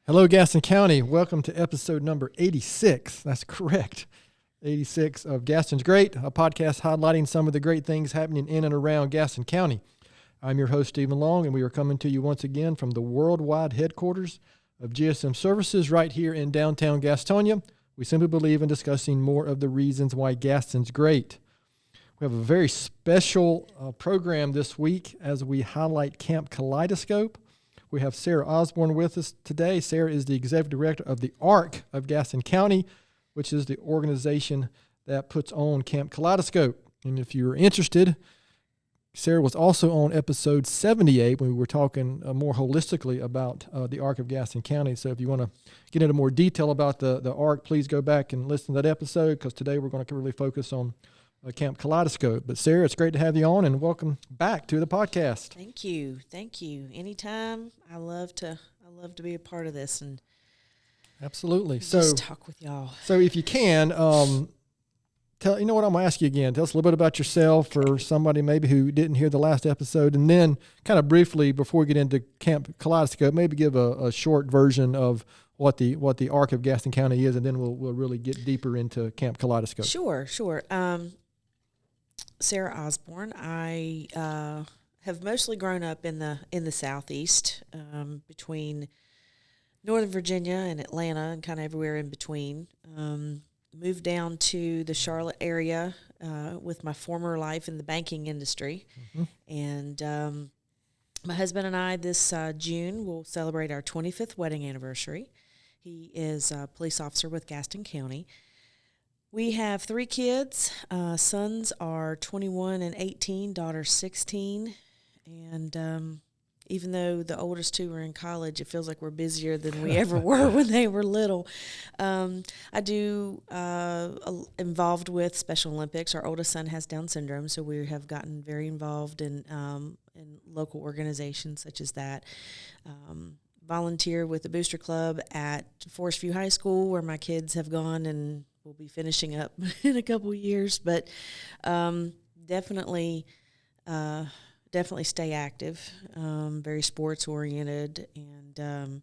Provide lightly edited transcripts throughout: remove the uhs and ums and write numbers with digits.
Hello, Gaston County. Welcome to episode number 86. That's correct. 86 of Gaston's Great, a podcast highlighting some of the great things happening in and around Gaston County. I'm your host, Stephen Long, and we are coming to you once again from the worldwide headquarters of GSM Services right here in downtown Gastonia. We simply believe in discussing more of the reasons why Gaston's great. We have a very special program this week as we highlight Kamp Kaleidoscope. We have Sara Osborne with us today. Sara is the executive director of the Arc of Gaston County, which is the organization that puts on Kamp Kaleidoscope. And if you're interested, Sara was also on episode 78 when we were talking more holistically about the Arc of Gaston County. So if you want to get into more detail about the Arc, please go back and listen to that episode, because today we're going to really focus on Kamp Kaleidoscope. But Sara, it's great to have you on, and welcome back to the podcast. Thank you. Anytime. I love to be a part of this and absolutely. Just talk with y'all. So if you can, I'm going to ask you again. Tell us a little bit about yourself for somebody maybe who didn't hear the last episode, and then kind of briefly before we get into Kamp Kaleidoscope, maybe give a short version of what the Arc of Gaston County is, and then we'll really get deeper into Kamp Kaleidoscope. Sure. Sara Osborne. I have mostly grown up in the Southeast, between Northern Virginia and Atlanta, and kind of everywhere in between. Moved down to the Charlotte area with my former life in the banking industry, and my husband and I this June will celebrate our 25th wedding anniversary. He is a police officer with Gaston County. We have 3 kids. Sons are 21 and 18, daughter's 16. And even though the oldest 2 are in college, it feels like we're busier than we ever were when they were little. I do involved with Special Olympics. Our oldest son has Down syndrome, so we have gotten very involved in local organizations such as that. Volunteer with the Booster Club at Forest View High School, where my kids have gone and will be finishing up in a couple of years, but definitely stay active, very sports oriented, and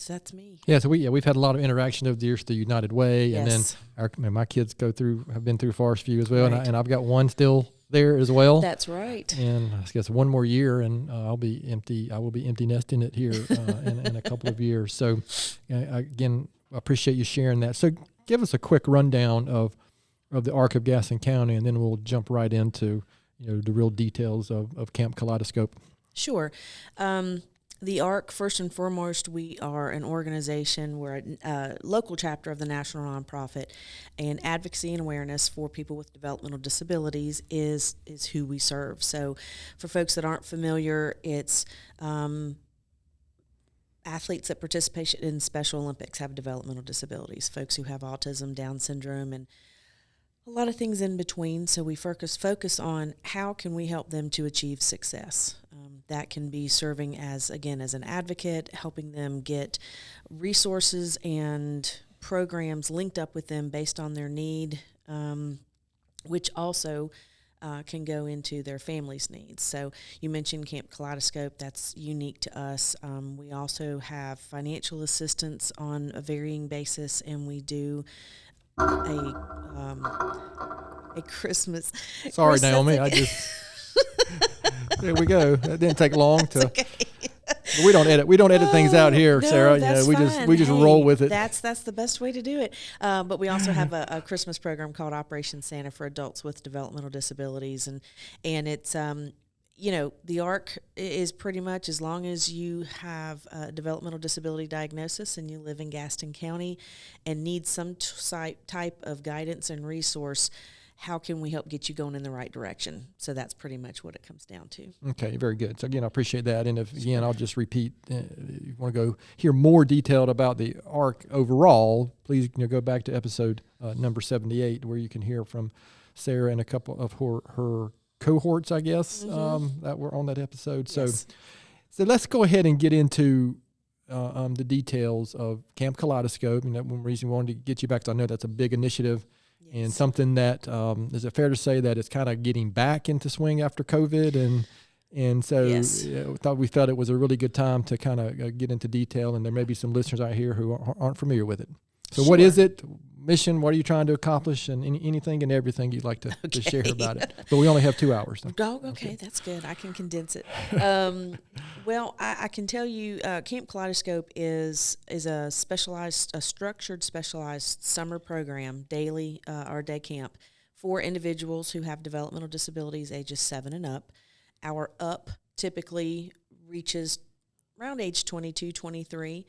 that's me. Yeah, so we've had a lot of interaction over the years through United Way, Yes. and then my kids have been through Forest View as well, Right. and I've got one still there as well. That's right. And I guess one more year, and I will be empty nesting it here in a couple of years. So, again, I appreciate you sharing that. So, give us a quick rundown of the Arc of Gaston County, and then we'll jump right into the real details of Kamp Kaleidoscope. Sure. The ARC, first and foremost, we are an organization. We're a local chapter of the national nonprofit, and advocacy and awareness for people with developmental disabilities is who we serve. So for folks that aren't familiar, it's athletes that participate in Special Olympics have developmental disabilities, folks who have autism, Down syndrome, and a lot of things in between. So we focus on how can we help them to achieve success. That can be serving as an advocate, helping them get resources and programs linked up with them based on their need, which also can go into their family's needs. So you mentioned Kamp Kaleidoscope. That's unique to us. We also have financial assistance on a varying basis, and we do a Christmas. Sorry, Naomi. I just there we go. That didn't take long to. Okay. We don't edit things out here, no, Sara. That's we fine. just roll with it. That's the best way to do it. But we also have a Christmas program called Operation Santa for adults with developmental disabilities, and it's the ARC is pretty much as long as you have a developmental disability diagnosis and you live in Gaston County and need some type of guidance and resource, how can we help get you going in the right direction? So that's pretty much what it comes down to. Okay, very good. So again, I appreciate that. And again, I'll just repeat, if you want to go hear more detailed about the ARC overall, please go back to episode number 78, where you can hear from Sara and a couple of her cohorts, I guess, that were on that episode. Yes. So let's go ahead and get into the details of Kamp Kaleidoscope. And that one reason we wanted to get you back, because I know that's a big initiative. Yes. And something that, is it fair to say that it's kind of getting back into swing after COVID? And And so Yes. we felt it was a really good time to kind of get into detail, and there may be some listeners out here who aren't familiar with it. So what is it? Mission, what are you trying to accomplish, and anything and everything you'd like to share about it. But we only have 2 hours. So. Oh, okay, that's good. I can condense it. Well, I can tell you Kamp Kaleidoscope is a structured, specialized summer program, daily or day camp, for individuals who have developmental disabilities ages 7 and up. Our up typically reaches around age 22, 23.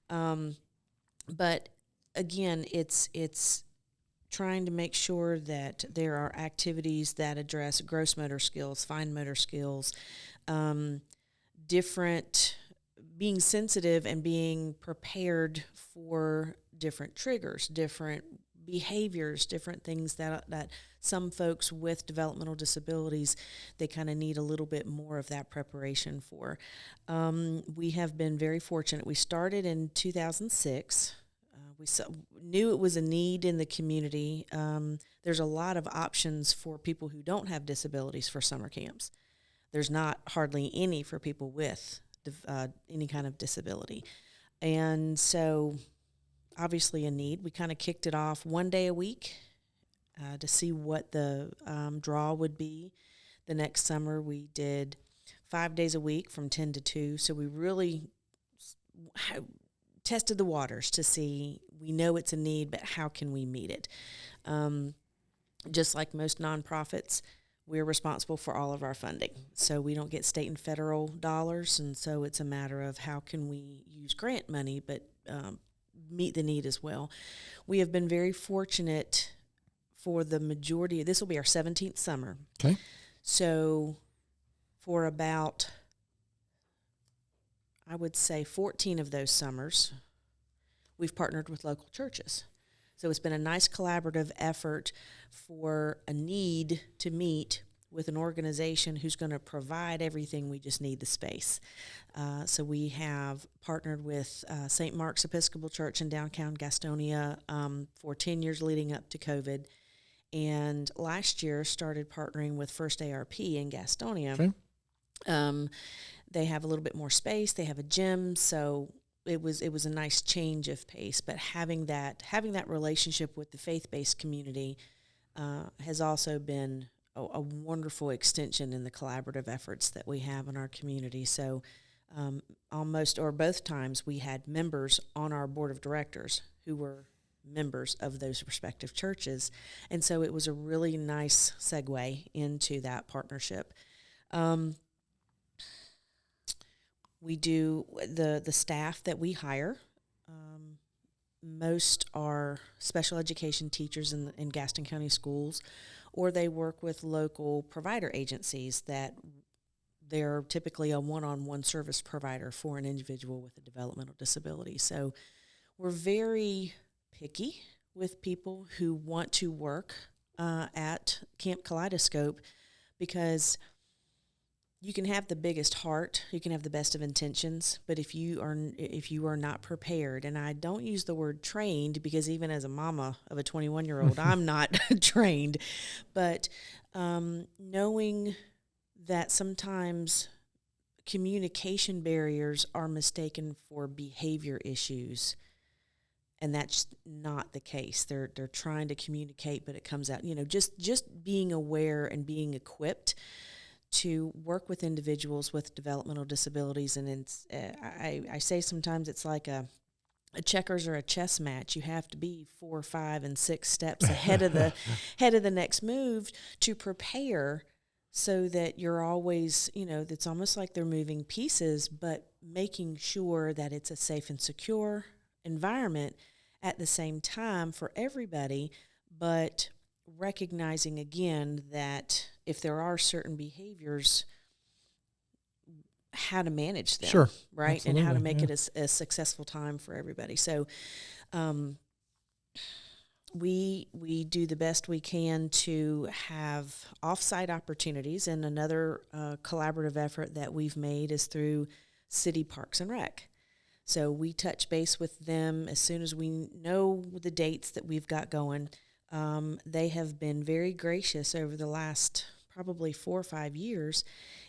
But again, it's trying to make sure that there are activities that address gross motor skills, fine motor skills, being sensitive and being prepared for different triggers, different behaviors, different things that some folks with developmental disabilities, they kind of need a little bit more of that preparation for. We have been very fortunate. We started in 2006. We knew it was a need in the community. There's a lot of options for people who don't have disabilities for summer camps. There's not hardly any for people with any kind of disability. And so obviously a need. We kind of kicked it off 1 day a week to see what the draw would be. The next summer we did 5 days a week from 10 to 2. So we really tested the waters to see, we know it's a need, but how can we meet it? Just like most nonprofits, we're responsible for all of our funding. So we don't get state and federal dollars, and so it's a matter of how can we use grant money, but meet the need as well. We have been very fortunate for the majority. This will be our 17th summer. Okay. So for about, I would say 14 of those summers, we've partnered with local churches. So it's been a nice collaborative effort for a need to meet with an organization who's going to provide everything. We just need the space. So we have partnered with St. Mark's Episcopal Church in downtown Gastonia for 10 years leading up to COVID. And last year started partnering with First ARP in Gastonia. Okay. They have a little bit more space. They have a gym, so it was a nice change of pace. But having that relationship with the faith-based community has also been a wonderful extension in the collaborative efforts that we have in our community. So almost or both times we had members on our board of directors who were members of those respective churches, and so it was a really nice segue into that partnership. We do the staff that we hire. Most are special education teachers in Gaston County schools, or they work with local provider agencies that they're typically a one-on-one service provider for an individual with a developmental disability. So we're very picky with people who want to work at Kamp Kaleidoscope, because you can have the biggest heart, you can have the best of intentions, but if you are not prepared, and I don't use the word trained because even as a mama of a 21-year-old, I'm not trained, but knowing that sometimes communication barriers are mistaken for behavior issues, and that's not the case. They're trying to communicate, but it comes out, just being aware and being equipped to work with individuals with developmental disabilities. And it's, I say sometimes it's like a checkers or a chess match. You have to be 4, 5, and 6 steps ahead of the next move to prepare, so that you're always, it's almost like they're moving pieces, but making sure that it's a safe and secure environment at the same time for everybody, but recognizing again that if there are certain behaviors, how to manage them, sure, right? Absolutely. And how to make it a successful time for everybody. So we do the best we can to have off-site opportunities, and another collaborative effort that we've made is through City Parks and Rec. So we touch base with them as soon as we know the dates that we've got going. They have been very gracious over the last probably 4 or 5 years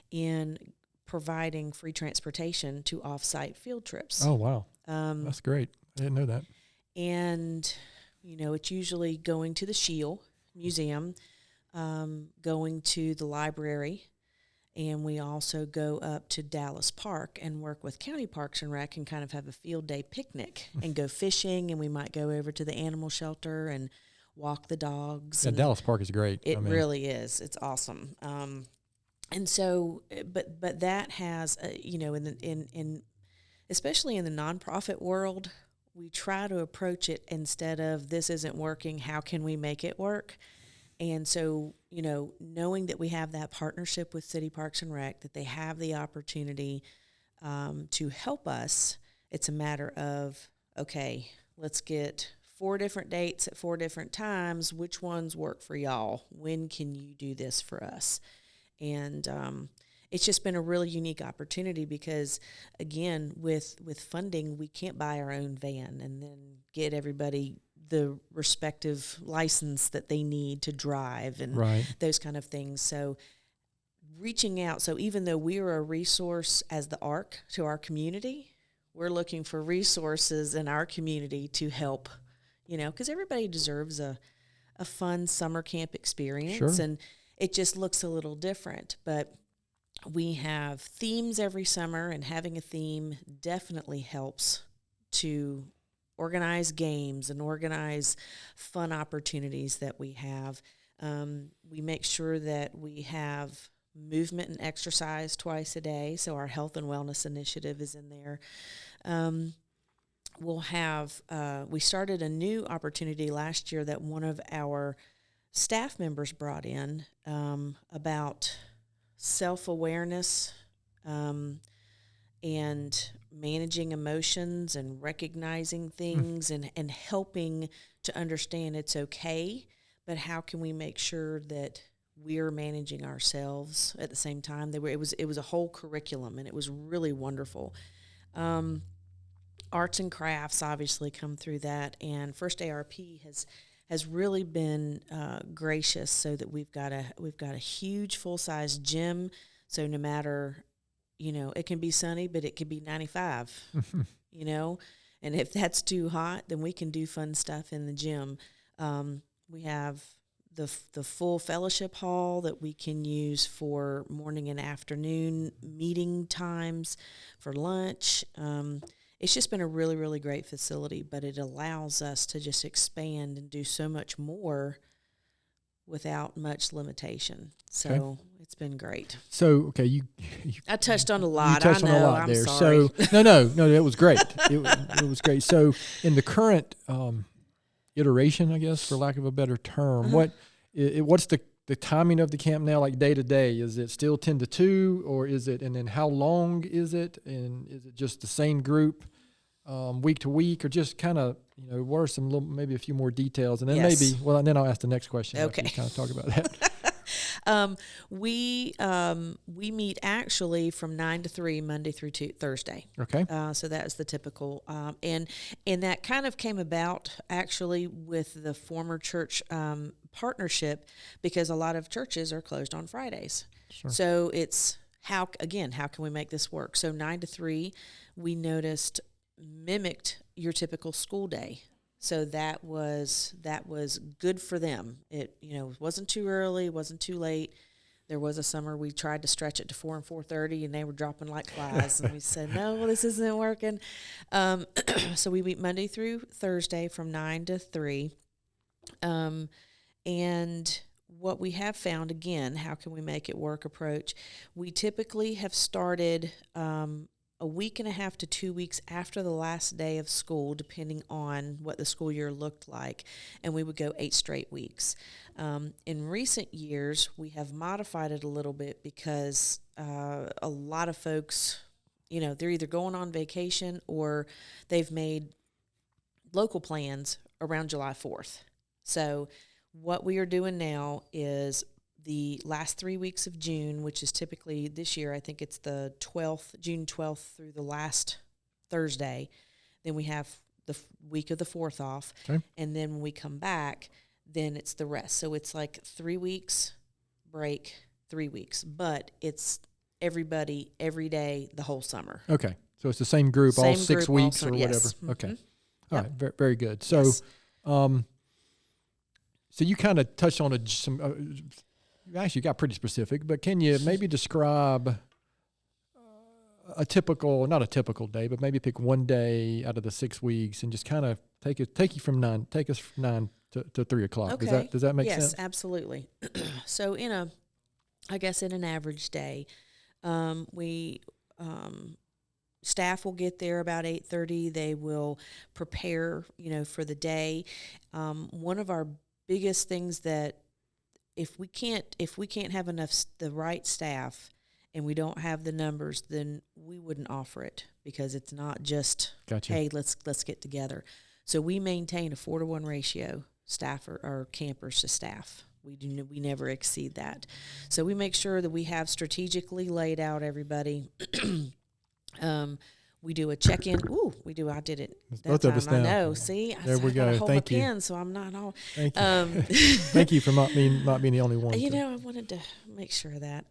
in providing free transportation to off-site field trips. Oh, wow. That's great. I didn't know that. And, it's usually going to the Shield Museum, going to the library, and we also go up to Dallas Park and work with County Parks and Rec and kind of have a field day picnic and go fishing, and we might go over to the animal shelter and walk the dogs. Yeah, Dallas Park is great. It really is. It's awesome. And so, but that has, in especially in the nonprofit world, we try to approach it instead of this isn't working, how can we make it work? And so, knowing that we have that partnership with City Parks and Rec, that they have the opportunity to help us, it's a matter of, okay, let's get 4 different dates at 4 different times. Which ones work for y'all? When can you do this for us? And it's just been a really unique opportunity because, again, with funding, we can't buy our own van and then get everybody the respective license that they need to drive and those kind of things. So reaching out, so even though we are a resource as the Arc to our community, we're looking for resources in our community to help, because everybody deserves a fun summer camp experience. Sure. And it just looks a little different, but we have themes every summer, and having a theme definitely helps to organize games and organize fun opportunities that we have. We make sure that we have movement and exercise twice a day, so our health and wellness initiative is in there. We'll have, we started a new opportunity last year that one of our staff members brought in about self-awareness and managing emotions and recognizing things and helping to understand it's okay, but how can we make sure that we're managing ourselves at the same time? It was a whole curriculum, and it was really wonderful. Arts and crafts obviously come through that, and First ARP has really been gracious, so that we've got a huge full-size gym. So no matter, it can be sunny, but it could be 95, and if that's too hot, then we can do fun stuff in the gym. We have the full fellowship hall that we can use for morning and afternoon meeting times, for lunch. It's just been a really, really great facility, but it allows us to just expand and do so much more without much limitation. So it's been great. So, okay, you I touched on a lot. You touched on a lot I'm there. sorry. So, no, it was great. It was great. So, in the current iteration, I guess, for lack of a better term, what's the timing of the camp now, like day to day? Is it still 10 to 2, or is it, and then how long is it? And is it just the same group week to week, or just kind of, what are some maybe a few more details? And then and then I'll ask the next question. Okay. Kind of talk about that. We meet actually from 9 to 3 Monday through Thursday. Okay. So that is the typical, and that kind of came about actually with the former church partnership, because a lot of churches are closed on Fridays. Sure. So it's how can we make this work? So 9 to 3, we noticed mimicked your typical school day. So that was good for them. It wasn't too early, wasn't too late. There was a summer we tried to stretch it to 4 and 4:30, and they were dropping like flies. And we said, no, this isn't working. So we meet Monday through Thursday from 9 to 3. And what we have found, again, how can we make it work approach? We typically have started a week and a half to 2 weeks after the last day of school, depending on what the school year looked like, and we would go 8 straight weeks. In recent years, we have modified it a little bit because a lot of folks, they're either going on vacation or they've made local plans around July 4th. So what we are doing now is the last 3 weeks of June, which is typically this year, I think it's the 12th, June 12th through the last Thursday. Then we have the week of the 4th off. Okay. And then when we come back, then it's the rest. So it's like 3 weeks break, 3 weeks, but it's everybody every day the whole summer. Okay. So it's the same group all Same 6 group weeks also, or yes. whatever. Mhm. Okay. All Yep. right. Very, very good. So, Yes. so you kind of touched on some. You actually got pretty specific, but can you maybe describe not a typical day, but maybe pick one day out of the 6 weeks and just kind of take us from 9 to 3 o'clock. Okay. Does that make Yes, sense? absolutely. So in an average day, we staff will get there about 8:30. They will prepare, for the day. One of our biggest things that if we can't have the right staff and we don't have the numbers, then we wouldn't offer it, because it's not just Gotcha. hey, let's get together. So we maintain a 4-to-1 ratio, staff or campers to staff. We never exceed that. So we make sure that we have strategically laid out everybody. We do a check-in. I did it It's that both time. of us I now. know. See, There we I gotta go. hold Thank my you. pen so I'm not all. Thank you. Thank you for not being the only one. I wanted to make sure of that.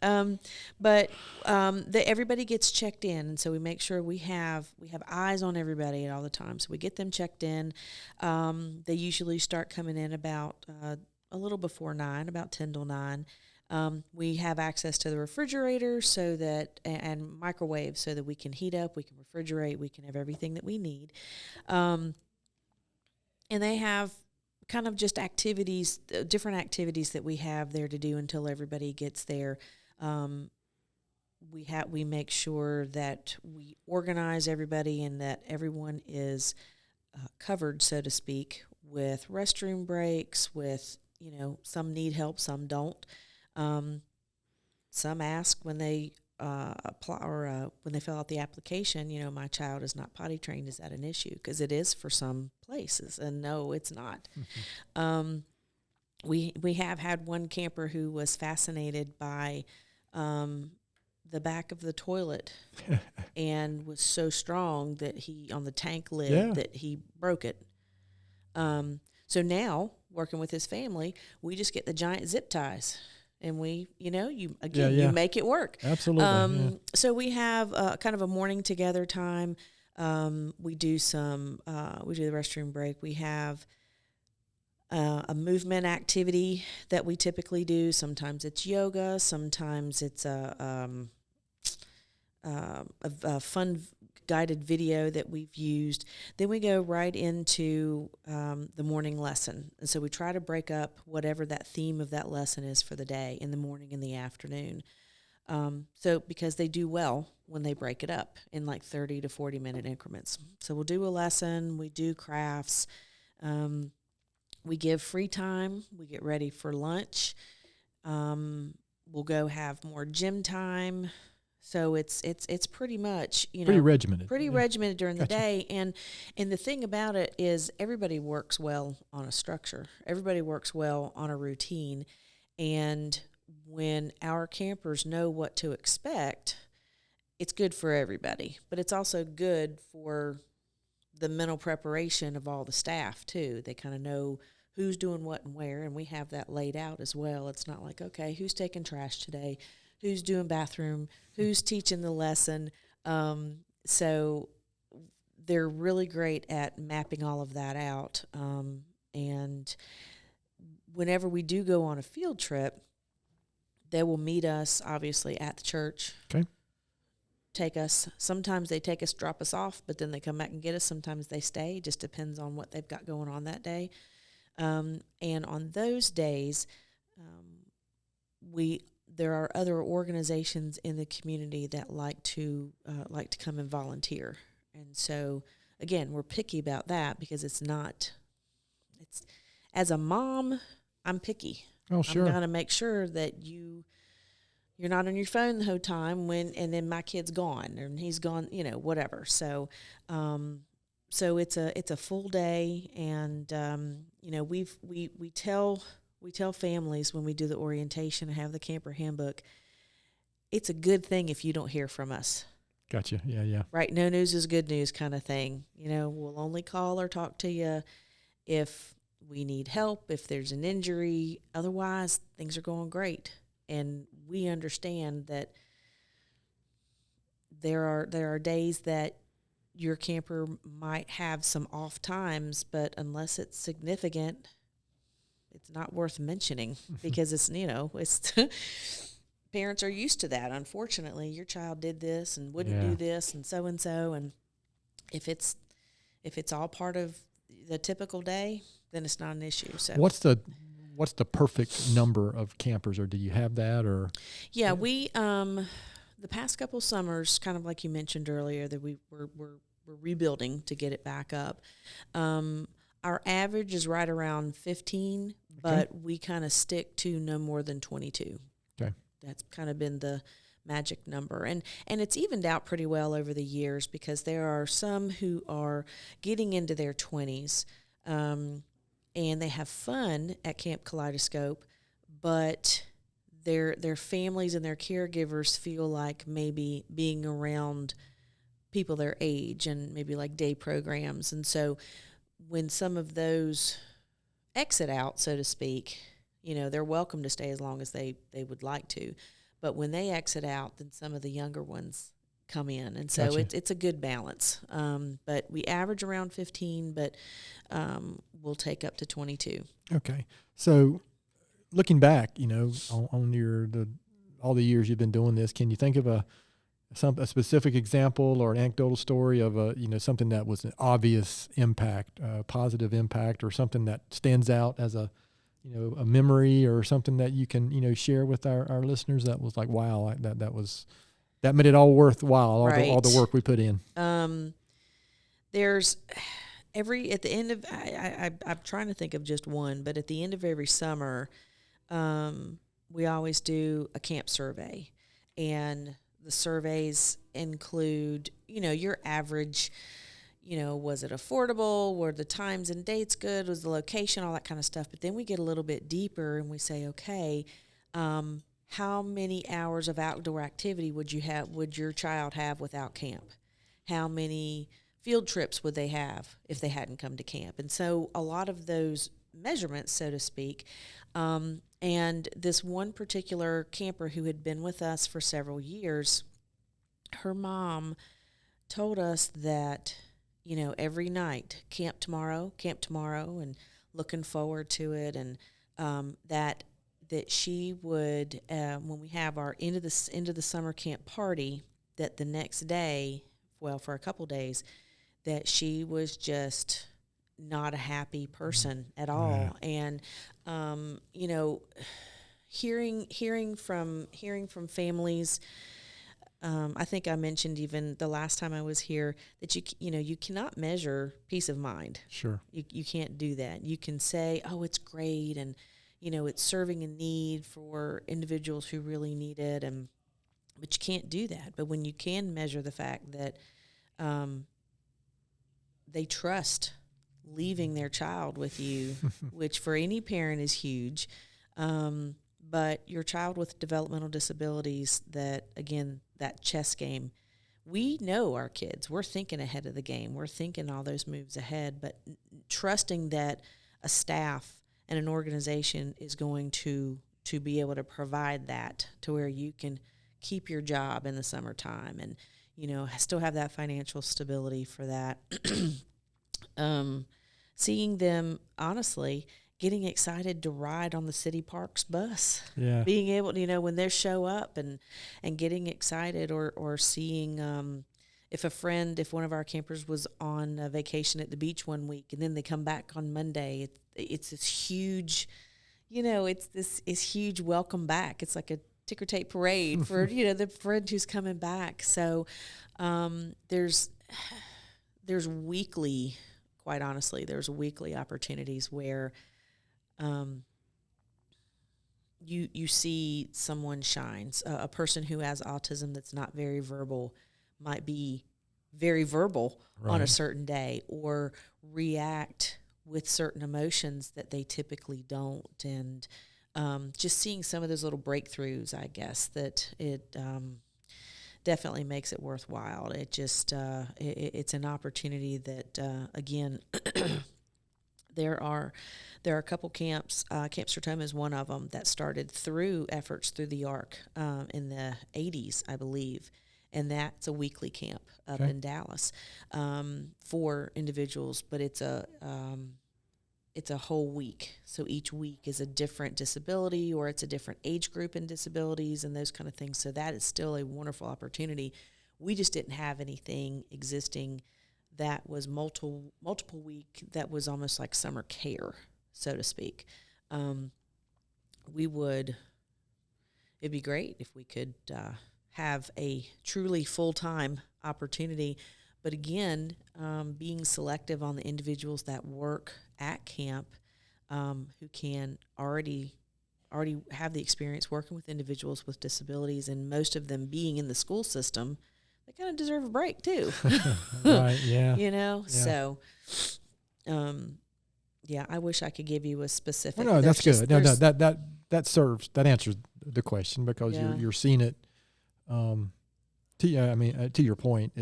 Everybody gets checked in, and so we make sure we have eyes on everybody at all the time. So we get them checked in. They usually start coming in about a little before 9, about 10 till 9. We have access to the refrigerator and microwave, so that we can heat up, we can refrigerate, we can have everything that we need. And they have kind of just activities, different activities that we have there to do until everybody gets there. We make sure that we organize everybody and that everyone is covered, so to speak, with restroom breaks, with, some need help, some don't. Some ask when they apply or when they fill out the application, my child is not potty trained. Is that an issue? Because it is for some places, and no, it's not. Mm-hmm. We have had one camper who was fascinated by the back of the toilet and was so strong that on the tank lid that he broke it. So now, working with his family, we just get the giant zip ties. And you make it work. Absolutely. So we have kind of a morning together time. We do we do the restroom break. We have a movement activity that we typically do. Sometimes it's yoga. Sometimes it's a fun guided video that we've used. Then we go right into the morning lesson. And so we try to break up whatever that theme of that lesson is for the day in the morning and the afternoon. So because they do well when they break it up in like 30 to 40 minute increments. So we'll do a lesson, we do crafts, we give free time, we get ready for lunch. We'll go have more gym time. So it's pretty much, pretty regimented. Pretty regimented during the day. And the thing about it is everybody works well on a structure. Everybody works well on a routine. And when our campers know what to expect, it's good for everybody. But it's also good for the mental preparation of all the staff too. They kind of know who's doing what and where, and we have that laid out as well. It's not like, okay, who's taking trash today? Who's doing bathroom, who's teaching the lesson. So they're really great at mapping all of that out. And whenever we do go on a field trip, they will meet us, obviously, at the church. Okay. Take us. Sometimes they take us, drop us off, but then they come back and get us. Sometimes they stay. It just depends on what they've got going on that day. And on those days, there are other organizations in the community that like to come and volunteer. And so, again, we're picky about that because it's as a mom, I'm picky. Oh, sure. I'm going to make sure that you're not on your phone the whole time and then my kid's gone and he's gone, whatever. So, so it's a full day, and we tell families when we do the orientation and have the camper handbook, it's a good thing if you don't hear from us. Gotcha. Yeah. Right. No news is good news kind of thing. We'll only call or talk to you if we need help, if there's an injury. Otherwise, things are going great. and we understand that there are days that your camper might have some off times, but unless it's significant, it's not worth mentioning because it's, it's parents are used to that. Unfortunately, your child did this and wouldn't do this and so, and if it's all part of the typical day, then it's not an issue. So what's the perfect number of campers, or do you have that? Or we the past couple summers, kind of like you mentioned earlier, that we're rebuilding to get it back up. Our average is right around 15, but we kind of stick to no more than 22. Okay. That's kind of been the magic number. And it's evened out pretty well over the years because there are some who are getting into their 20s, and they have fun at Kamp Kaleidoscope, but their families and their caregivers feel like maybe being around people their age and maybe like day programs. And so when some of those exit out, so to speak, they're welcome to stay as long as they would like to. But when they exit out, then some of the younger ones come in. And so it's a good balance. But we average around 15, but we'll take up to 22. Okay. So looking back, on all the years you've been doing this, can you think of a specific example or an anecdotal story of something that was an obvious impact, positive impact, or something that stands out as a memory, or something that you can share with our listeners that was like, wow, that made it all worthwhile, all the work we put in? There's at the end of I'm trying to think of just one, but at the end of every summer, we always do a camp survey, and the surveys include, your average, was it affordable? Were the times and dates good? Was the location? All that kind of stuff. But then we get a little bit deeper and we say, okay, how many hours of outdoor activity would your child have without camp? How many field trips would they have if they hadn't come to camp? And so a lot of those measurements, so to speak, and this one particular camper who had been with us for several years, her mom told us that, every night, camp tomorrow, and looking forward to it, and that she would, when we have our end of the summer camp party, that the next day, well, for a couple days, that she was just not a happy person at all. And hearing from families, I think I mentioned even the last time I was here that you cannot measure peace of mind. Sure. You can't do that. You can say, oh, it's great, and it's serving a need for individuals who really need it, but you can't do that. But when you can measure the fact that they trust leaving their child with you, which for any parent is huge, but your child with developmental disabilities, that, again, that chess game, we know our kids. We're thinking ahead of the game. We're thinking all those moves ahead, but trusting that a staff and an organization is going to be able to provide that to where you can keep your job in the summertime and, still have that financial stability for that. Seeing them, honestly, getting excited to ride on the city parks bus, being able to, when they show up and getting excited, or seeing if one of our campers was on a vacation at the beach one week and then they come back on Monday, it's this huge, it's this huge welcome back. It's like a ticker tape parade for, the friend who's coming back. So there's weekly, quite honestly, there's weekly opportunities where you see someone shines. A person who has autism that's not very verbal might be very verbal on a certain day, or react with certain emotions that they typically don't. And just seeing some of those little breakthroughs, I guess, that it definitely makes it worthwhile. It just it's an opportunity that, again, There are a couple camps. Camp Sertoma is one of them that started through efforts through the Arc in the 80s, I believe, and that's a weekly camp up in Dallas for individuals. But it's a whole week. So each week is a different disability, or it's a different age group in disabilities and those kind of things. So that is still a wonderful opportunity. We just didn't have anything existing that was multiple week, that was almost like summer care, so to speak. It'd be great if we could have a truly full-time opportunity. But again, being selective on the individuals that work at camp, who can already have the experience working with individuals with disabilities, and most of them being in the school system, they kind of deserve a break too. Right, yeah. So, I wish I could give you a specific. Well, no, that's good. No, that answers the question, because you're seeing it. To your point,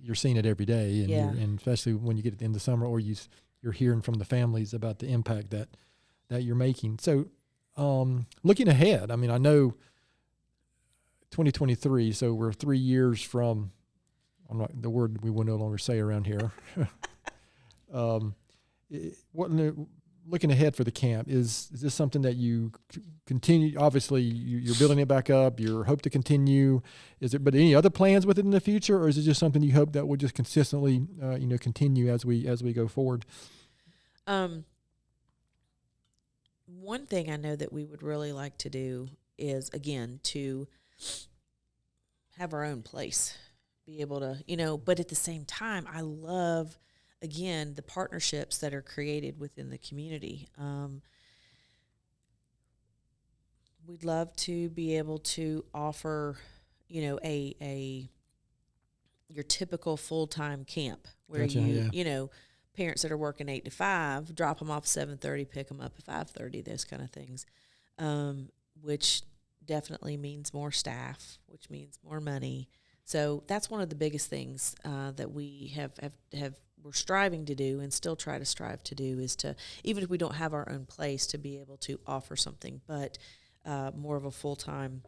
you're seeing it every day, and and especially when you get in the summer, or you're hearing from the families about the impact that you're making. So, looking ahead, I know 2023, so we're 3 years from, the word we will no longer say around here. Looking ahead for the camp, is this something that you continue? Obviously, you're building it back up. You hope to continue. But any other plans with it in the future, or is it just something you hope that will just consistently, continue as we go forward? One thing I know that we would really like to do is, again, to have our own place, be able to, but at the same time, I love, again, the partnerships that are created within the community. We'd love to be able to offer, your typical full-time camp where parents that are working 8 to 5, drop them off 7:30, pick them up at 5:30, those kind of things, which definitely means more staff, which means more money. So that's one of the biggest things that we we're striving to do, and still try to strive to do, is to, even if we don't have our own place, to be able to offer something, but more of a full-time.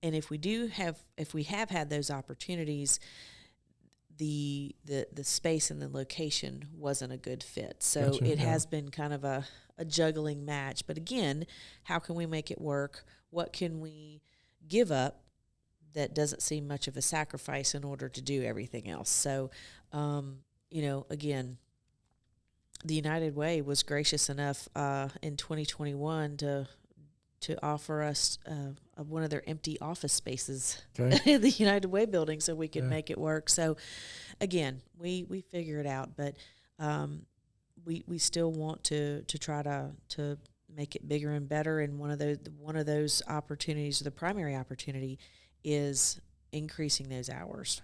And if we have had those opportunities, the space and the location wasn't a good fit. So Gotcha, it has been kind of a juggling match. But again, how can we make it work? What can we give up that doesn't seem much of a sacrifice in order to do everything else? So, again, the United Way was gracious enough in 2021 to offer us one of their empty office spaces in the United Way building, so we could make it work. So, again, we figure it out, but we still want to try to make it bigger and better. And one of those opportunities, the primary opportunity, is increasing those hours,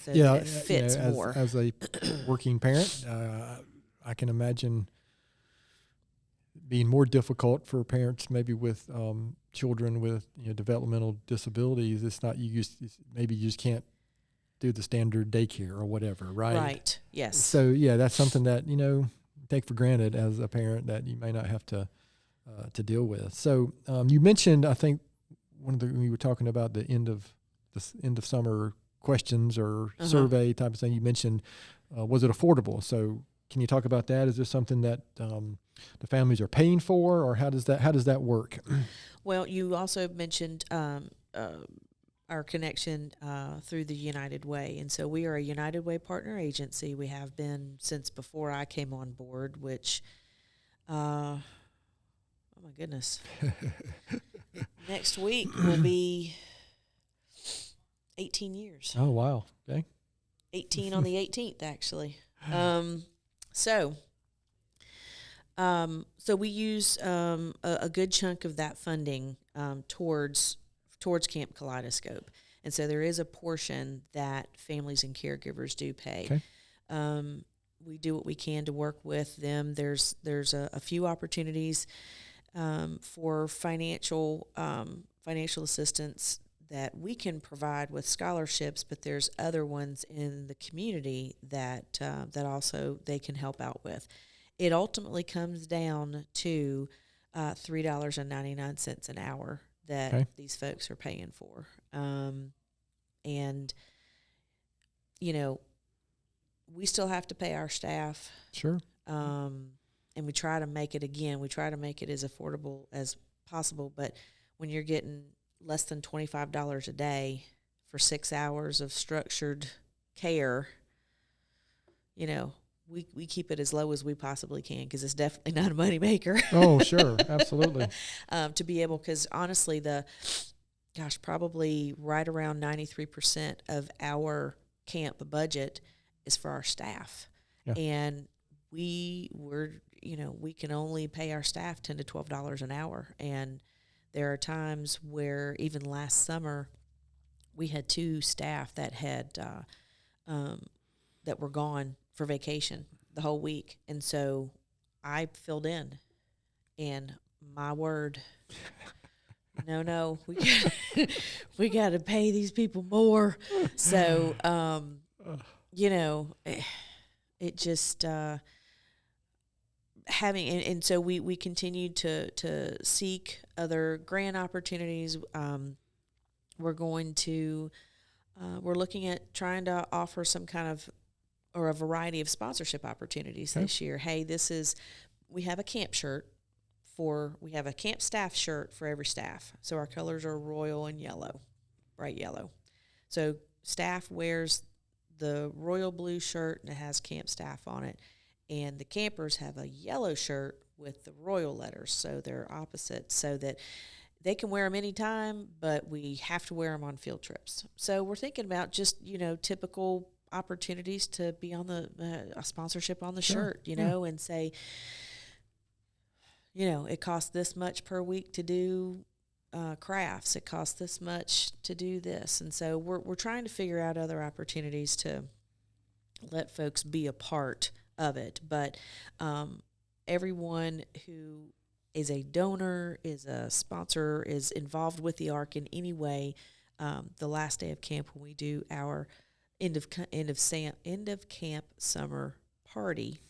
so that it fits more. As a working parent, I can imagine being more difficult for parents maybe with children with developmental disabilities. It's not maybe you just can't do the standard daycare or whatever, right? Right. Yes. So that's something that take for granted as a parent, that you may not have to deal with. So you mentioned, I think, we were talking about the end of summer questions or survey type of thing. You mentioned, was it affordable? So can you talk about that? Is this something that the families are paying for, or how does that work? Well, you also mentioned our connection through the United Way, and so we are a United Way partner agency. We have been since before I came on board, which, oh my goodness, next week will be 18 years. Oh wow! Okay, 18 on the 18th, actually. So we use a good chunk of that funding towards Kamp Kaleidoscope, and so there is a portion that families and caregivers do pay. Okay. We do what we can to work with them. There's a few opportunities for financial assistance that we can provide with scholarships, but there's other ones in the community that that also they can help out with. It ultimately comes down to $3.99 an hour that these folks are paying for, and we still have to pay our staff. Sure. And we try to make it as affordable as possible. But when you're getting less than $25 a day for 6 hours of structured care, we keep it as low as we possibly can, because it's definitely not a moneymaker. Oh, sure. Absolutely. To be able, because honestly, probably right around 93% of our camp budget is for our staff. Yeah. And we can only pay our staff $10 to $12 an hour. And there are times where, even last summer, we had 2 staff that had that were gone for vacation the whole week, and so I filled in. And my word, no, we got to pay these people more. So it just having, and so we continued to seek other grant opportunities. We're looking at trying to offer some kind of, or a variety of sponsorship opportunities this year. Hey, we have a camp shirt we have a camp staff shirt for every staff. So our colors are royal and yellow, bright yellow. So staff wears the royal blue shirt and it has camp staff on it. And the campers have a yellow shirt with the royal letters, so they're opposite, so that they can wear them anytime, but we have to wear them on field trips. So we're thinking about just, typical opportunities to be on a sponsorship on the shirt, and say, it costs this much per week to do crafts. It costs this much to do this. And so we're trying to figure out other opportunities to let folks be a part of it. But everyone who is a donor, is a sponsor, is involved with the ARC in any way, the last day of camp, when we do our end of camp summer party,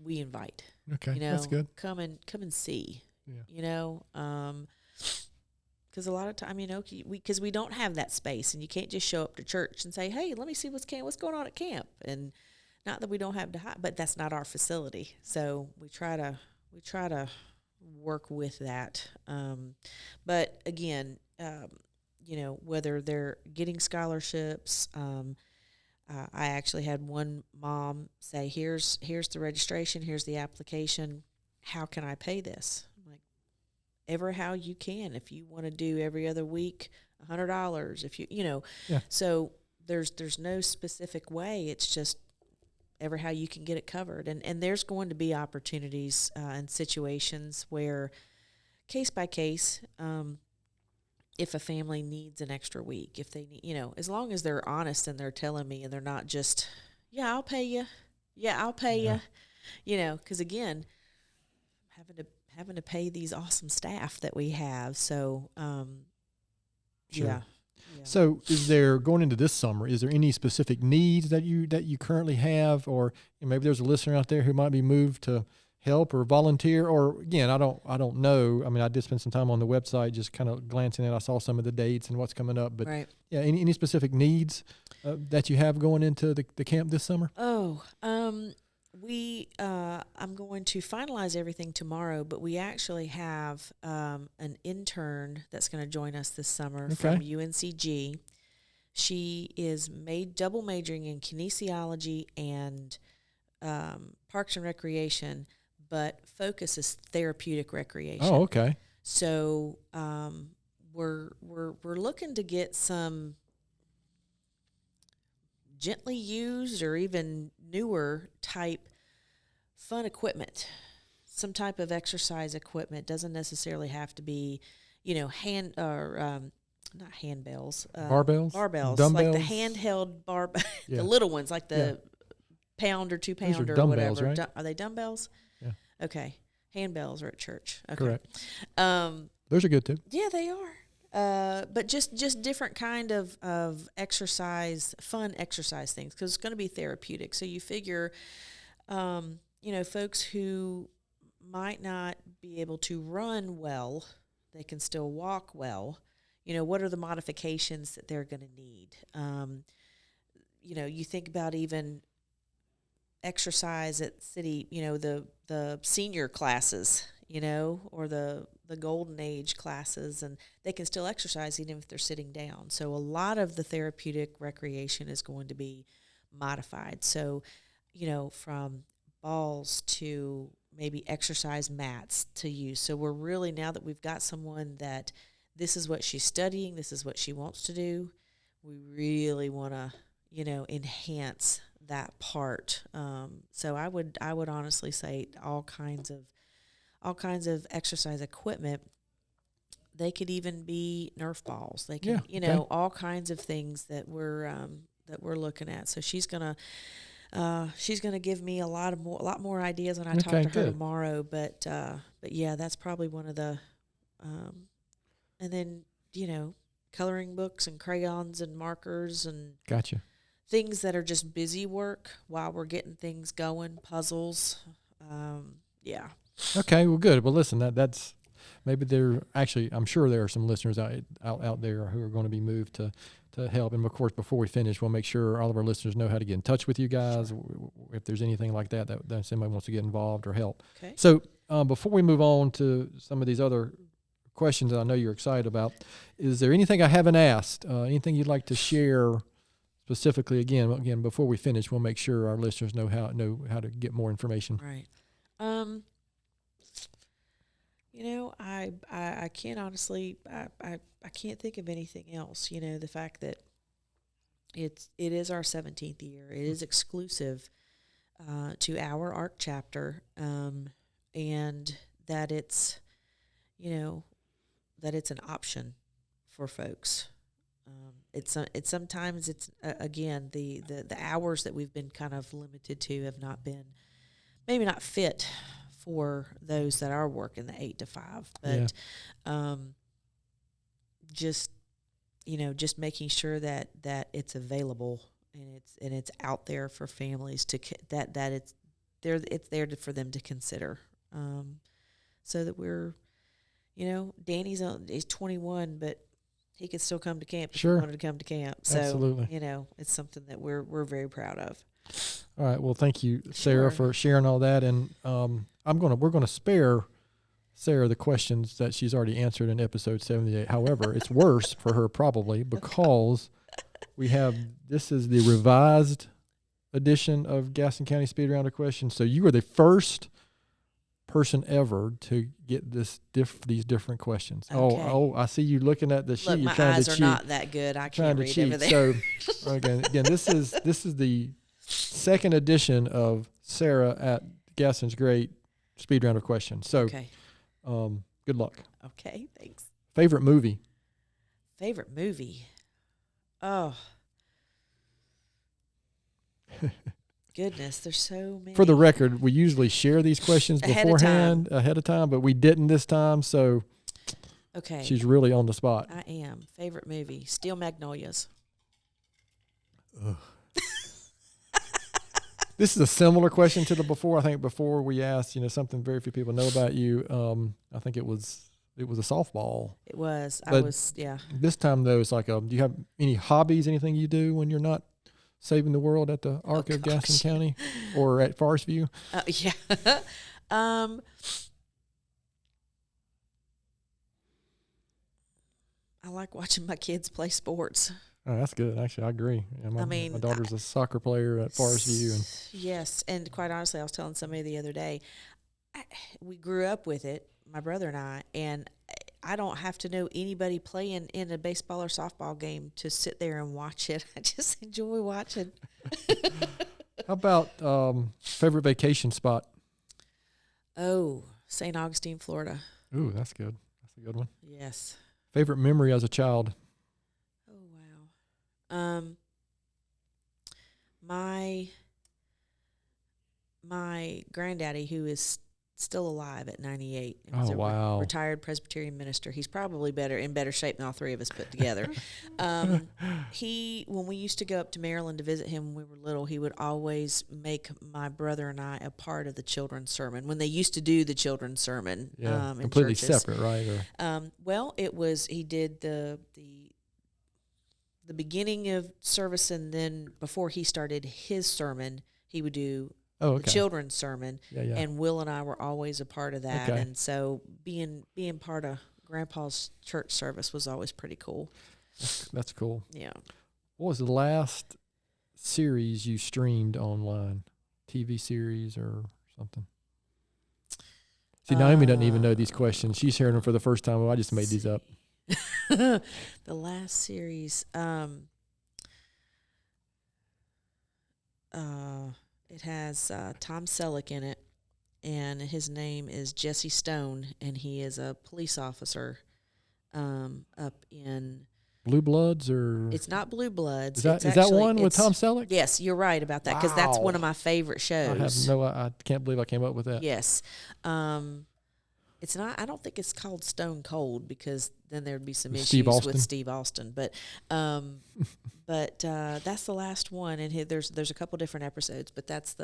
we invite. Okay, that's good. Come and see. Yeah. Because a lot of time, because we don't have that space, and you can't just show up to church and say, "Hey, let me see what's going on at camp." And not that we don't have to hide, but that's not our facility. So we try to work with that. But again, whether they're getting scholarships. I actually had one mom say, here's the registration, here's the application. How can I pay this? I'm like, ever how you can. If you want to do every other week, $100, if you. So there's no specific way. It's just ever how you can get it covered. And there's going to be opportunities and situations where, case by case, if a family needs an extra week, if they need, as long as they're honest and they're telling me, and they're not just, I'll pay you. Yeah, I'll pay you. Because again, having to pay these awesome staff that we have. So, sure. Yeah. So is there, going into this summer, is there any specific needs that you currently have, or maybe there's a listener out there who might be moved to help or volunteer, or again, I don't know. I mean, I did spend some time on the website just kind of glancing at. I saw some of the dates and what's coming up, but right. Yeah, any specific needs that you have going into the camp this summer? I'm going to finalize everything tomorrow, but we actually have an intern that's going to join us this summer from UNCG. She is double majoring in kinesiology and parks and recreation, but focus is therapeutic recreation. Oh, okay. So we're looking to get some gently used or even newer type fun equipment, some type of exercise equipment. Doesn't necessarily have to be, hand or not handbells, barbells, dumbbells, like the handheld the little ones, like the pound or 2 pound or whatever. Right? Are they dumbbells? Yeah. Okay. Handbells are at church. Okay. Correct. Those are good too. Yeah, they are. But just different kind of exercise, fun exercise things, because it's going to be therapeutic. So you figure, folks who might not be able to run well, they can still walk well. What are the modifications that they're going to need? You think about even exercise at city, the senior classes, or the golden age classes, and they can still exercise even if they're sitting down. So a lot of the therapeutic recreation is going to be modified. So, from balls to maybe exercise mats to use. So we're really, now that we've got someone that this is what she's studying, this is what she wants to do, we really want to, enhance that part. So I would honestly say all kinds of exercise equipment. They could even be Nerf balls. They can, all kinds of things that we're looking at. So she's gonna give me a lot more ideas when I talk to her tomorrow. But yeah, that's probably one of the, and then coloring books and crayons and markers and gotcha. Things that are just busy work while we're getting things going, puzzles. Yeah. Okay, well, good. Well, listen, that's maybe I'm sure there are some listeners out there who are going to be moved to help. And of course, before we finish, we'll make sure all of our listeners know how to get in touch with you guys. Sure. If there's anything like that somebody wants to get involved or help. Okay. So before we move on to some of these other questions that I know you're excited about, is there anything I haven't asked? Anything you'd like to share specifically? Again, before we finish, we'll make sure our listeners know how to get more information. Right. I can't honestly, I can't think of anything else. The fact that it is our 17th year. It is exclusive to our ARC chapter, and that it's, that it's an option for folks. It's sometimes again, the hours that we've been kind of limited to have not been, maybe not fit for those that are working the 8 to 5, but just making sure that it's available and it's out there for families to that it's there for them to consider, so that we're, Danny's is 21, but he could still come to camp if he wanted to come to camp. So, absolutely. It's something that we're very proud of. All right. Well, thank you, Sarah, for sharing all that. And we're gonna spare Sarah the questions that she's already answered in episode 78. However, it's worse for her probably because this is the revised edition of Gaston County Speed Rounder questions. So you are the first person ever to get these different questions. Okay. Oh, I see you looking at the sheet. Look, you're my trying eyes to are cheat. not that good. I can't read over there. So again, this is the second edition of Sarah at Gaston's Great Speed Rounder questions. So, okay. Good luck. Okay, thanks. Favorite movie? Oh. Goodness, there's so many. For the record, we usually share these questions ahead of time, but we didn't this time, so okay. She's really on the spot. I am. Favorite movie, Steel Magnolias. Ugh. This is a similar question to the before. I think before we asked, something very few people know about you. I think it was a softball. It was. Yeah. This time though, it's like, do you have any hobbies? Anything you do when you're not saving the world at the Arc of Gaston County or at Forest View? Yeah. I like watching my kids play sports. Oh, that's good. Actually, I agree. Yeah, my daughter's a soccer player at Forest View. Yes, and quite honestly, I was telling somebody the other day, we grew up with it, my brother and I don't have to know anybody playing in a baseball or softball game to sit there and watch it. I just enjoy watching. How about favorite vacation spot? Oh, St. Augustine, Florida. Ooh, that's good. That's a good one. Yes. Favorite memory as a child? My granddaddy, who is still alive at 98. He was Oh, wow. retired Presbyterian minister. He's probably in better shape than all three of us put together. When we used to go up to Maryland to visit him when we were little, he would always make my brother and I a part of the children's sermon when they used to do the children's sermon. Yeah, In completely churches. separate, right? Or He did the beginning of service, and then before he started his sermon, he would do the children's sermon, and Will and I were always a part of that. Okay. And so being part of Grandpa's church service was always pretty cool. That's cool. Yeah. What was the last series you streamed online? TV series or something? See, Naomi doesn't even know these questions. She's hearing them for the first time. Well, I just made these up. The last series, it has Tom Selleck in it, and his name is Jesse Stone, and he is a police officer up in Blue Bloods, or it's not Blue Bloods. Is that one with Tom Selleck? Yes, you're right about that, because that's one of my favorite shows. I can't believe I came up with that. Yes. It's not. I don't think it's called Stone Cold, because then there'd be some issues with Steve Austin. But that's the last one, and there's a couple different episodes. But that's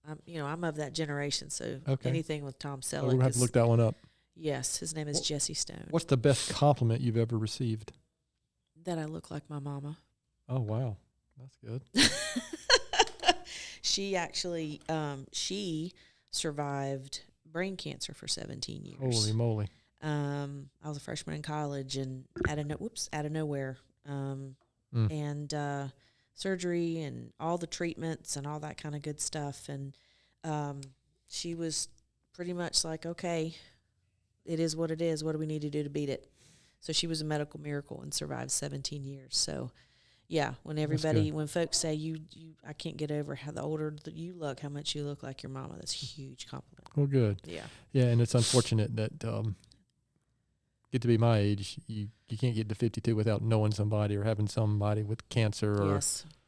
I'm of that generation, so anything with Tom Selleck. We'll have to look that one up. Yes, his name is Jesse Stone. What's the best compliment you've ever received? That I look like my mama. Oh wow, that's good. She actually she survived brain cancer for 17 years. Holy moly. I was a freshman in college, and out of nowhere, and surgery and all the treatments and all that kind of good stuff. And she was pretty much like, okay, it is what it is. What do we need to do to beat it? So she was a medical miracle and survived 17 years. So, yeah, when folks say I can't get over how the older that you look, how much you look like your mama, that's a huge compliment. Well, good. Yeah. Yeah, and it's unfortunate that get to be my age, you can't get to 52 without knowing somebody or having somebody with cancer or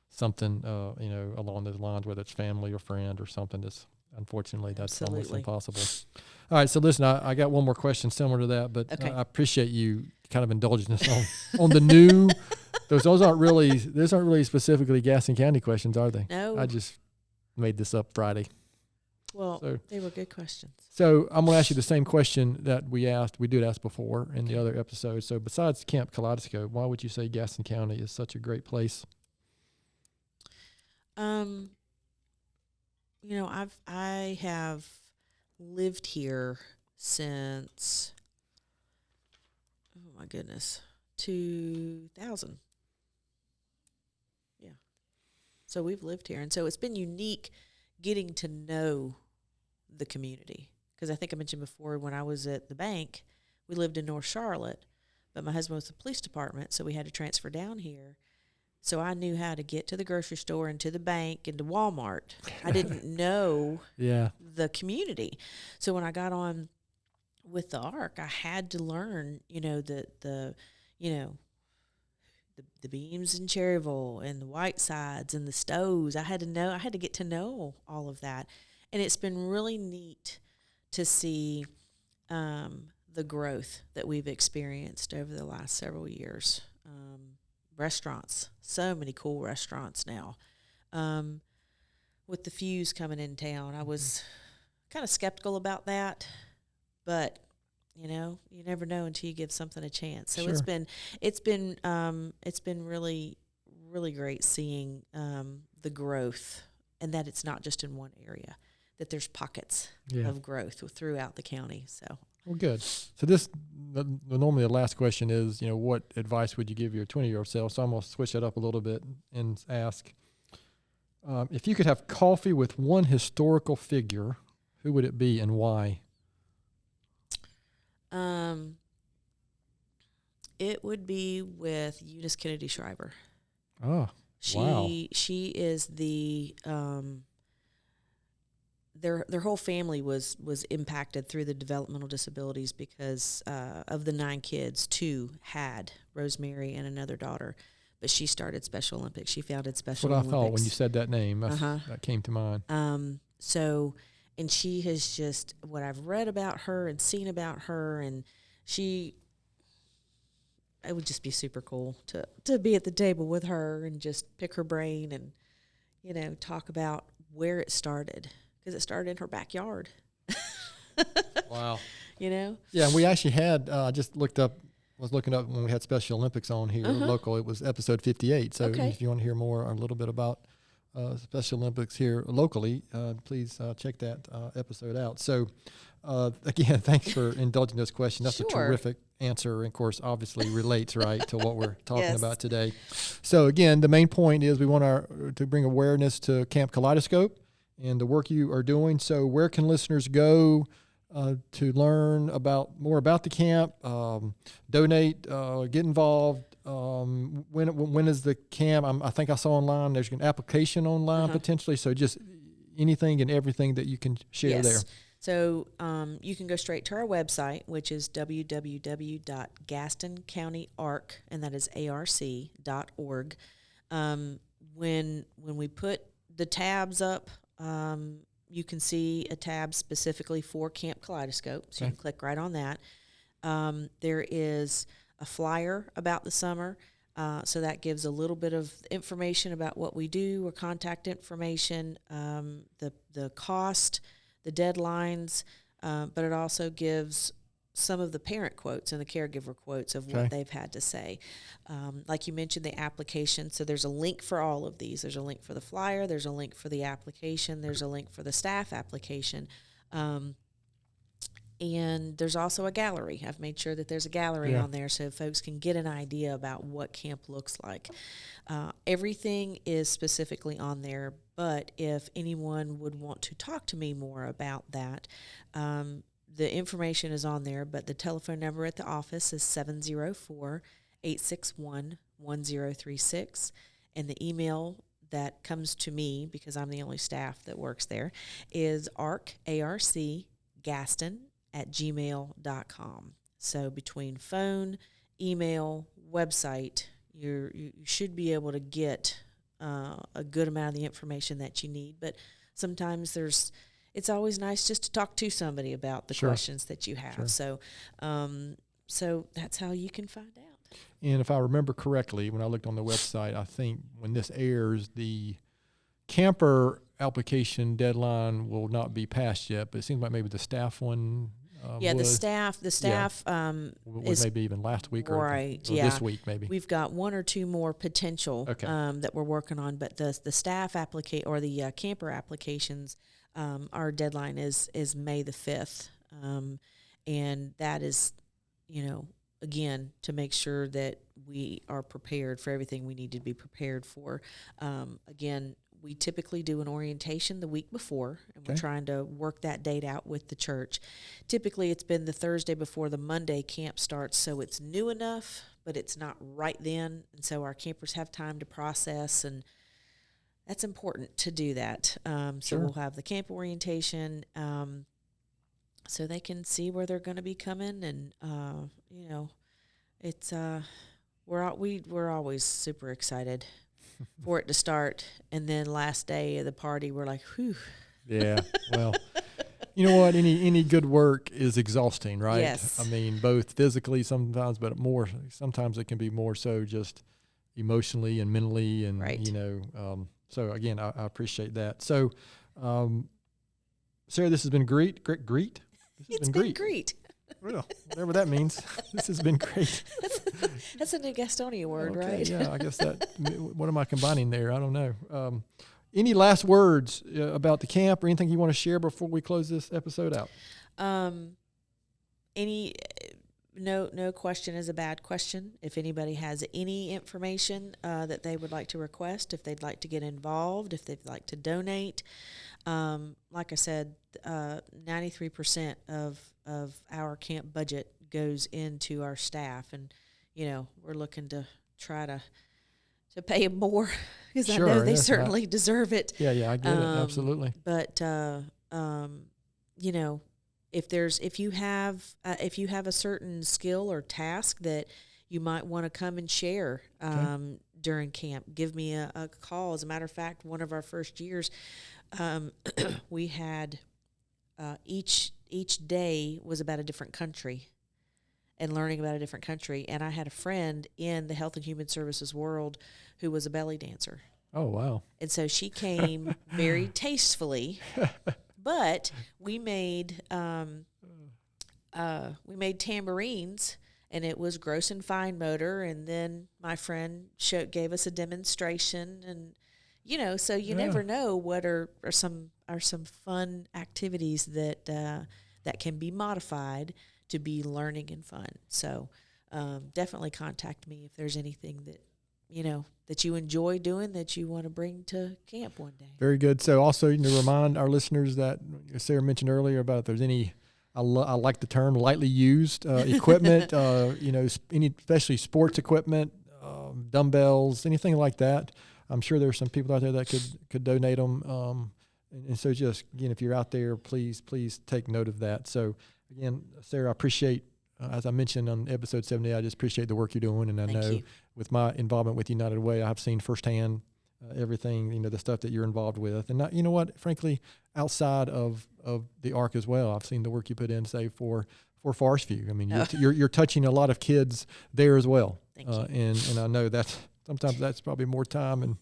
something, along those lines, whether it's family or friend or something. That's unfortunately that's almost impossible. All right, so listen, I got one more question similar to that, but I appreciate you kind of indulging us on the new. Those aren't really specifically Gaston County questions, are they? No. I just made this up Friday. Well, they were good questions. So I'm going to ask you the same question that we did ask before in the other episode. So besides Kamp Kaleidoscope, why would you say Gaston County is such a great place? I have lived here since, oh my goodness, 2000. Yeah. So we've lived here. And so it's been unique getting to know the community. Because I think I mentioned before, when I was at the bank, we lived in North Charlotte, but my husband was the police department, so we had to transfer down here. So I knew how to get to the grocery store and to the bank and to Walmart. I didn't know the community. So when I got on with the Arc, I had to learn, the Beams in Cherryville and the Whitesides and the Stows. I had to get to know all of that. And it's been really neat to see the growth that we've experienced over the last several years. Restaurants, so many cool restaurants now. With the Fuse coming in town, I was kind of skeptical about that, but you never know until you give something a chance. So it's been really, really great seeing the growth, and that it's not just in one area, that there's pockets of growth throughout the county. So. Well, good. So normally the last question is, what advice would you give your 20-year-old self? So I'm going to switch it up a little bit and ask, if you could have coffee with one historical figure, who would it be and why? It would be with Eunice Kennedy Shriver. Oh, wow. She is the their whole family was impacted through the developmental disabilities because of the 9 kids, 2 had Rosemary and another daughter, but she started Special Olympics. She founded Special Olympics. That's what I thought when you said that name. That came to mind. And she has just, what I've read about her and seen about her, and it would just be super cool to be at the table with her and just pick her brain and, talk about where it started, because it started in her backyard. Wow. Yeah, and we actually had, I just was looking up when we had Special Olympics on here local. It was episode 58. So if you want to hear more, a little bit about Special Olympics here locally, please check that episode out. So again, thanks for indulging this question. That's a terrific answer, and of course obviously relates right to what we're talking about today. So again, the main point is we want to bring awareness to Kamp Kaleidoscope and the work you are doing. So where can listeners go to learn more about the camp, donate, get involved? When is the camp? I think I saw online there's an application online potentially. So just anything and everything that you can share there. So you can go straight to our website, which is www.gastoncountyarc, and that is arc.org. When we put the tabs up, you can see a tab specifically for Kamp Kaleidoscope, so you can click right on that. There is a flyer about the summer, so that gives a little bit of information about what we do, or contact information, the cost, the deadlines, but it also gives some of the parent quotes and the caregiver quotes of what they've had to say. Like you mentioned, the application, so there's a link for all of these. There's a link for the flyer, there's a link for the application, there's a link for the staff application, and there's also a gallery. I've made sure that there's a gallery on there so folks can get an idea about what camp looks like. Everything is specifically on there, but if anyone would want to talk to me more about that, the information is on there, but the telephone number at the office is 704-861-1036, and the email that comes to me, because I'm the only staff that works there, is arcgaston@gmail.com. So between phone, email, website, you should be able to get a good amount of the information that you need. But sometimes it's always nice just to talk to somebody about the questions that you have. So that's how you can find out. And if I remember correctly, when I looked on the website, I think when this airs, the camper application deadline will not be passed yet, but it seems like maybe the staff one the staff was is maybe even last week or this week maybe. We've got one or two more potential that we're working on, but the staff the camper applications, our deadline is May the 5th, and that is, again, to make sure that we are prepared for everything we need to be prepared for. Again, we typically do an orientation the week before, and we're trying to work that date out with the church. Typically, it's been the Thursday before the Monday camp starts, so it's new enough, but it's not right then, and so our campers have time to process, and that's important to do that. So we'll have the camp orientation, so they can see where they're going to be coming, and it's we're always super excited for it to start, and then last day of the party, we're like, whew. Yeah, well, you know what? Any good work is exhausting, right? Yes. I mean, both physically sometimes, but sometimes it can be more so just emotionally and mentally, and so again, I appreciate that. So, Sarah, this has been great. It's been great. Well, whatever that means. This has been great. That's a new Gastonia word, right? Yeah, I guess what am I combining there? I don't know. Any last words about the camp or anything you want to share before we close this episode out? No question is a bad question. If anybody has any information that they would like to request, if they'd like to get involved, if they'd like to donate, like I said, 93% of our camp budget goes into our staff, and we're looking to try to pay them more, because I know they certainly deserve it. Yeah, I get it, absolutely. But if you have a certain skill or task that you might want to come and share during camp, give me a call. As a matter of fact, one of our first years, we had each day was about a different country and learning about a different country. And I had a friend in the health and human services world who was a belly dancer. Oh, wow. And so she came very tastefully, but we made tambourines, and it was gross and fine motor. And then my friend gave us a demonstration, and so you never know what are some fun activities that can be modified to be learning and fun. So definitely contact me if there's anything that that you enjoy doing that you want to bring to camp one day. Very good. So also, remind our listeners that Sarah mentioned earlier about if there's any, I like the term, lightly used equipment, any especially sports equipment, dumbbells, anything like that. I'm sure there's some people out there that could donate them. And so just, again, if you're out there, please take note of that. So again, Sarah, I appreciate, as I mentioned on episode 70, I just appreciate the work you're doing. And I know with my involvement with United Way, I've seen firsthand everything, the stuff that you're involved with. And not, frankly, outside of the Arc as well, I've seen the work you put in, say, for Forest View. I mean, you're touching a lot of kids there as well. Thank you. And I know sometimes that's probably more time and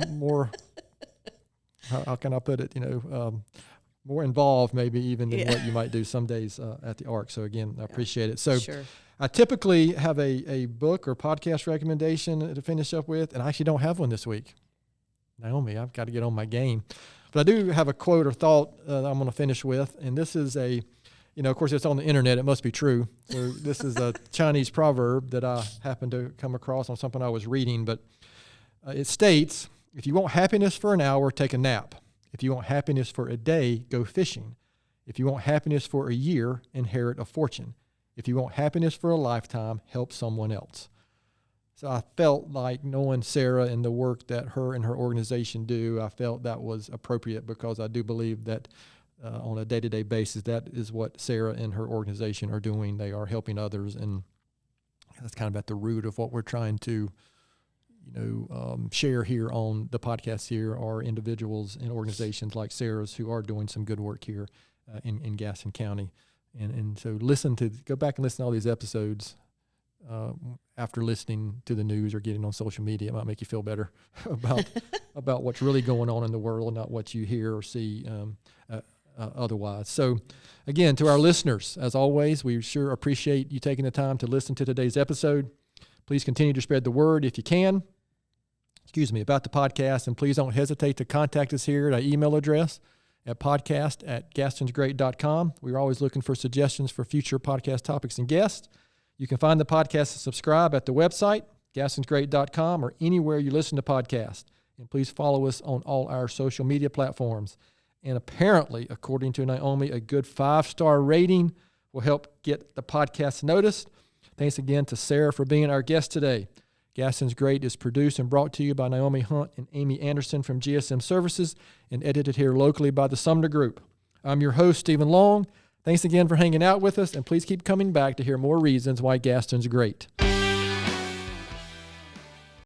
more how can I put it, more involved maybe even than what you might do some days at the Arc. So again, I appreciate it. So sure. I typically have a book or podcast recommendation to finish up with, and I actually don't have one this week. Naomi, I've got to get on my game. But I do have a quote or thought that I'm going to finish with, and this is of course it's on the internet, it must be true. So this is a Chinese proverb that I happened to come across on something I was reading, but it states, if you want happiness for an hour, take a nap. If you want happiness for a day, go fishing. If you want happiness for a year, inherit a fortune. If you want happiness for a lifetime, help someone else. So I felt like, knowing Sarah and the work that her and her organization do, I felt that was appropriate, because I do believe that on a day-to-day basis, that is what Sarah and her organization are doing. They are helping others, and that's kind of at the root of what we're trying to share here on the podcast here, are individuals and organizations like Sarah's who are doing some good work here in Gaston County. And so go back and listen to all these episodes after listening to the news or getting on social media. It might make you feel better about what's really going on in the world, not what you hear or see otherwise. So again, to our listeners, as always, we sure appreciate you taking the time to listen to today's episode. Please continue to spread the word if you can, about the podcast, and please don't hesitate to contact us here at our email address at podcast@gastonsgreat.com. We're always looking for suggestions for future podcast topics and guests. You can find the podcast and subscribe at the website, gastonsgreat.com, or anywhere you listen to podcasts. And please follow us on all our social media platforms. And apparently, according to Naomi, a good 5-star rating will help get the podcast noticed. Thanks again to Sarah for being our guest today. Gaston's Great is produced and brought to you by Naomi Hunt and Amy Anderson from GSM Services, and edited here locally by the Sumner Group. I'm your host, Stephen Long. Thanks again for hanging out with us, and please keep coming back to hear more reasons why Gaston's great.